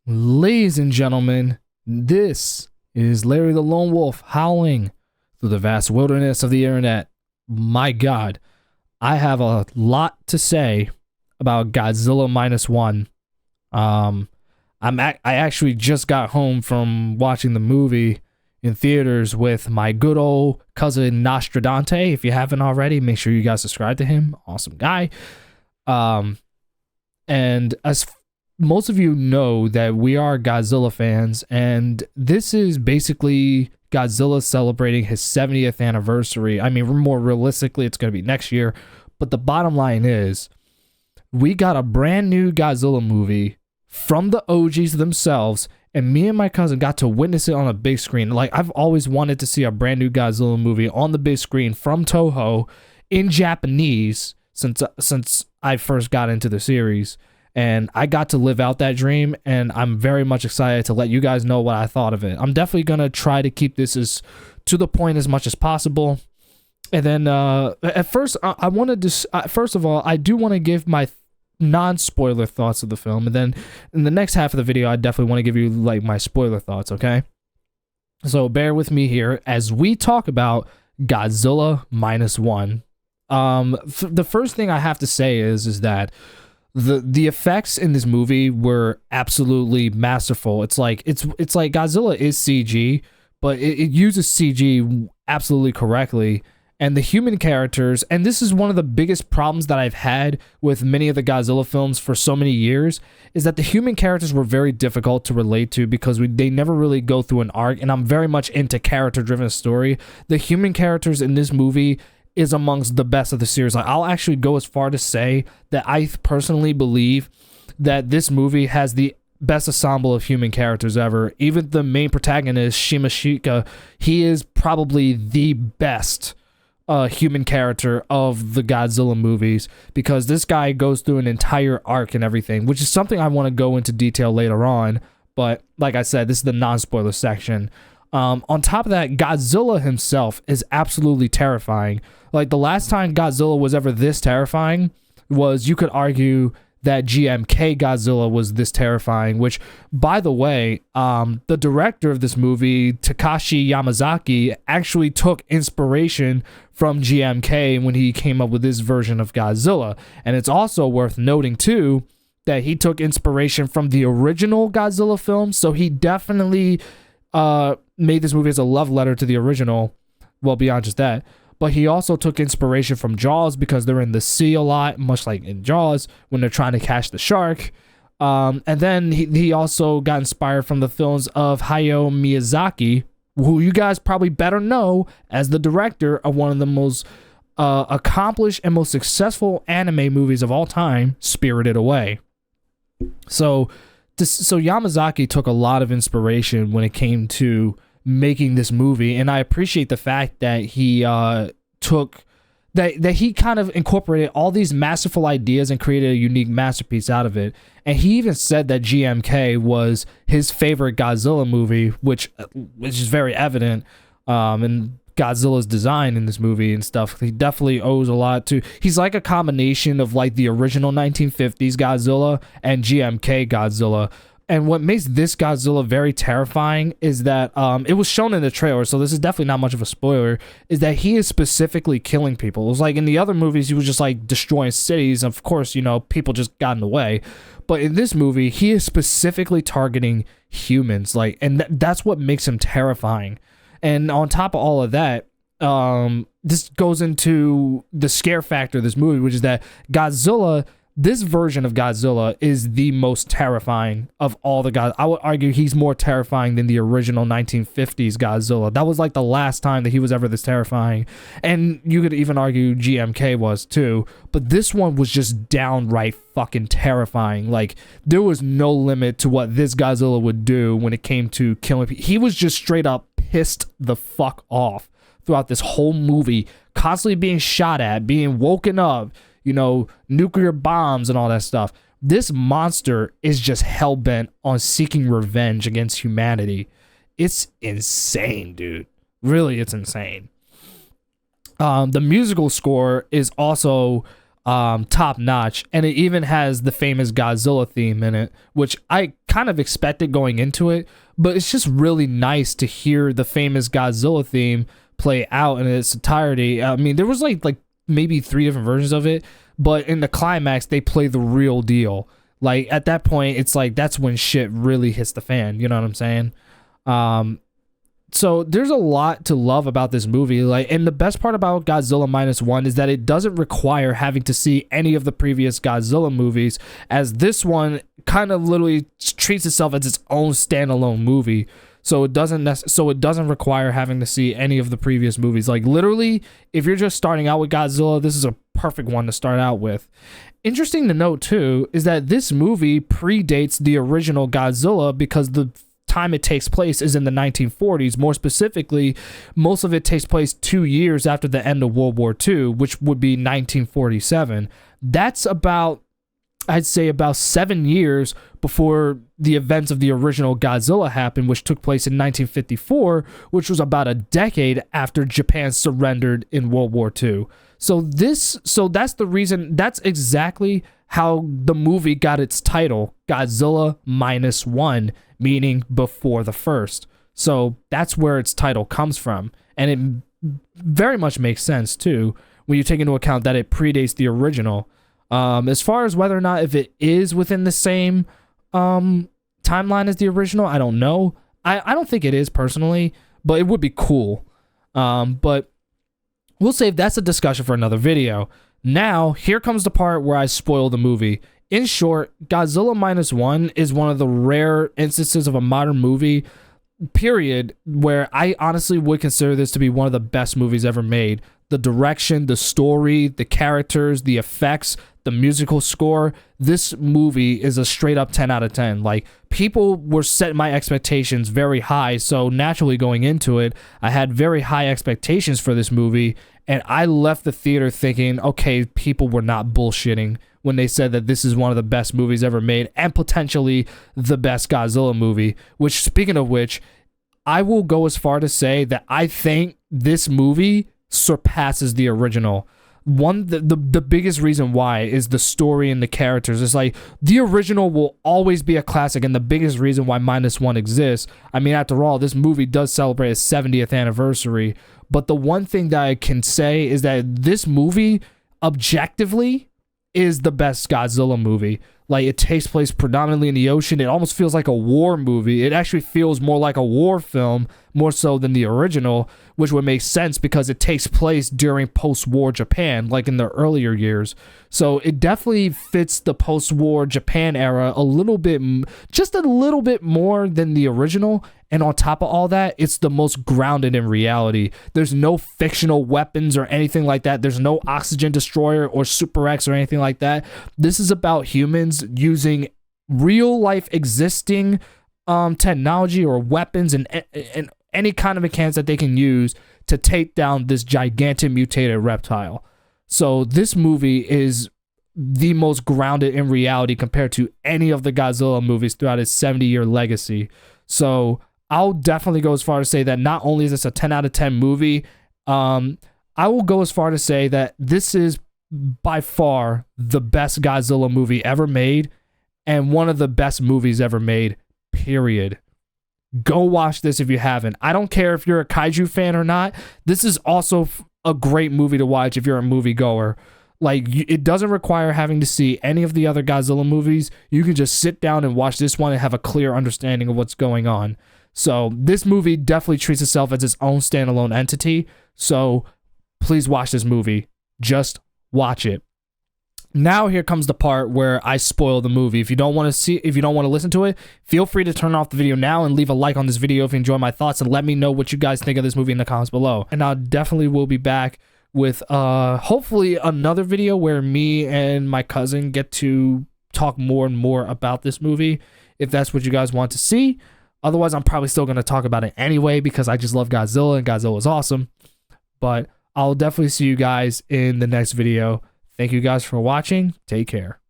Ladies and gentlemen, this is Larry the Lone Wolf howling through the vast wilderness of the internet. My God, I have a lot to say about Godzilla Minus One. I actually just got home from watching the movie in theaters with my good old cousin Nostradante. If you haven't already, make sure you guys subscribe to him. Awesome guy. And as most of you know that we are Godzilla fans, and this is basically Godzilla celebrating his 70th anniversary. I mean, more realistically, it's going to be next year. But the bottom line is, we got a brand new Godzilla movie from the OGs themselves, and me and my cousin got to witness it on a big screen. Like, I've always wanted to see a brand new Godzilla movie on the big screen from Toho in Japanese since I first got into the series. And I got to live out that dream, and I'm very much excited to let you guys know what I thought of it. I'm definitely going to try to keep this as to the point as much as possible. And then at first, I wanted to, first of all, I do want to give my non-spoiler thoughts of the film. And then in the next half of the video, I definitely want to give you like my spoiler thoughts, okay? So bear with me here as we talk about Godzilla Minus One. The first thing I have to say is that the effects in this movie were absolutely masterful. It's like Godzilla is CG, but it uses CG absolutely correctly. And the human characters, and this is one of the biggest problems that I've had with many of the Godzilla films for so many years, is that the human characters were very difficult to relate to because they never really go through an arc, and I'm very much into character-driven story. The human characters in this movie is amongst the best of the series. Like, I'll actually go as far to say that I personally believe that this movie has the best ensemble of human characters ever. Even the main protagonist, Shimashika, he is probably the best human character of the Godzilla movies, because this guy goes through an entire arc and everything, which is something I want to go into detail later on. But like I said, this is the non-spoiler section. On top of that, Godzilla himself is absolutely terrifying. Like, the last time Godzilla was ever this terrifying was, you could argue, that GMK Godzilla was this terrifying, which, by the way, the director of this movie, Takashi Yamazaki, actually took inspiration from GMK when he came up with this version of Godzilla. And it's also worth noting, too, that he took inspiration from the original Godzilla film, so he definitely made this movie as a love letter to the original. Well, beyond just that. But he also took inspiration from Jaws, because they're in the sea a lot, much like in Jaws, when they're trying to catch the shark. And then he also got inspired from the films of Hayao Miyazaki, who you guys probably better know as the director of one of the most accomplished and most successful anime movies of all time, Spirited Away. So Yamazaki took a lot of inspiration when it came to making this movie, and I appreciate the fact that he took that he kind of incorporated all these masterful ideas and created a unique masterpiece out of it. And he even said that GMK was his favorite Godzilla movie, which is very evident in Godzilla's design in this movie and stuff. He definitely owes a lot to, he's like a combination of like the original 1950s Godzilla and GMK Godzilla. And what makes this Godzilla very terrifying is that it was shown in the trailer, so this is definitely not much of a spoiler, is that he is specifically killing people. It was like in the other movies, he was just like destroying cities. Of course, you know, people just got in the way. But in this movie, he is specifically targeting humans. Like, and that's what makes him terrifying. And on top of all of that, this goes into the scare factor of this movie, which is that Godzilla, this version of Godzilla, is the most terrifying of all the Godzilla. I would argue he's more terrifying than the original 1950s Godzilla. That was like the last time that he was ever this terrifying. And you could even argue GMK was too. But this one was just downright fucking terrifying. Like, there was no limit to what this Godzilla would do when it came to killing people. He was just straight up pissed the fuck off throughout this whole movie, constantly being shot at, being woken up, you know, nuclear bombs and all that stuff. This monster is just hell-bent on seeking revenge against humanity. It's insane, dude. Really, it's insane. The musical score is also top notch, and it even has the famous Godzilla theme in it, which I kind of expected going into it, but it's just really nice to hear the famous Godzilla theme play out in its entirety. I mean, there was like maybe 3 different versions of it, but in the climax they play the real deal. Like at that point, it's like that's when shit really hits the fan. You know what I'm saying? So there's a lot to love about this movie. Like, and the best part about Godzilla Minus One is that it doesn't require having to see any of the previous Godzilla movies, as this one kind of literally treats itself as its own standalone movie. So it doesn't require having to see any of the previous movies. Like literally, if you're just starting out with Godzilla, this is a perfect one to start out with. Interesting to note too is that this movie predates the original Godzilla because the time it takes place is in the 1940s. More specifically, most of it takes place 2 years after the end of World War II, which would be 1947. That's about, I'd say, about 7 years before the events of the original Godzilla happened, which took place in 1954, which was about a decade after Japan surrendered in World War II. So that's the reason, that's exactly how the movie got its title, Godzilla Minus One, meaning before the first. So that's where its title comes from. And it very much makes sense too, when you take into account that it predates the original. As far as whether or not if it is within the same timeline as the original, I don't know. I don't think it is personally, but it would be cool. But we'll save that's a discussion for another video. Now, here comes the part where I spoil the movie. In short, Godzilla Minus One is one of the rare instances of a modern movie, period, where I honestly would consider this to be one of the best movies ever made. The direction, the story, the characters, the effects, the musical score. This movie is a straight up 10 out of 10. Like, people were setting my expectations very high, so naturally going into it, I had very high expectations for this movie, and I left the theater thinking, okay, people were not bullshitting when they said that this is one of the best movies ever made and potentially the best Godzilla movie. Which, speaking of which, I will go as far to say that I think this movie surpasses the original. The biggest reason why is the story and the characters. It's like the original will always be a classic, and the biggest reason why Minus One exists. I mean, after all, this movie does celebrate its 70th anniversary. But the one thing that I can say is that this movie, objectively, is the best Godzilla movie. Like, it takes place predominantly in the ocean. It almost feels like a war movie. It actually feels more like a war film, more so than the original, which would make sense because it takes place during post-war Japan, like in the earlier years. So it definitely fits the post-war Japan era a little bit, just a little bit more than the original. And on top of all that, it's the most grounded in reality. There's no fictional weapons or anything like that. There's no oxygen destroyer or Super X or anything like that. This is about humans using real life existing technology or weapons and any kind of mechanics that they can use to take down this gigantic mutated reptile. So this movie is the most grounded in reality compared to any of the Godzilla movies throughout its 70-year legacy. So I'll definitely go as far as say that not only is this a 10 out of 10 movie, I will go as far to say that this is by far the best Godzilla movie ever made and one of the best movies ever made, period. Go watch this if you haven't. I don't care if you're a Kaiju fan or not. This is also a great movie to watch if you're a moviegoer. Like, it doesn't require having to see any of the other Godzilla movies. You can just sit down and watch this one and have a clear understanding of what's going on. So this movie definitely treats itself as its own standalone entity. So please watch this movie. Just watch it. Now here comes the part where I spoil the movie. If you don't want to listen to it, feel free to turn off the video now and leave a like on this video if you enjoy my thoughts, and let me know what you guys think of this movie in the comments below. And I definitely will be back with hopefully another video where me and my cousin get to talk more and more about this movie, if that's what you guys want to see. Otherwise, I'm probably still going to talk about it anyway because I just love Godzilla and Godzilla is awesome. But I'll definitely see you guys in the next video. Thank you guys for watching. Take care.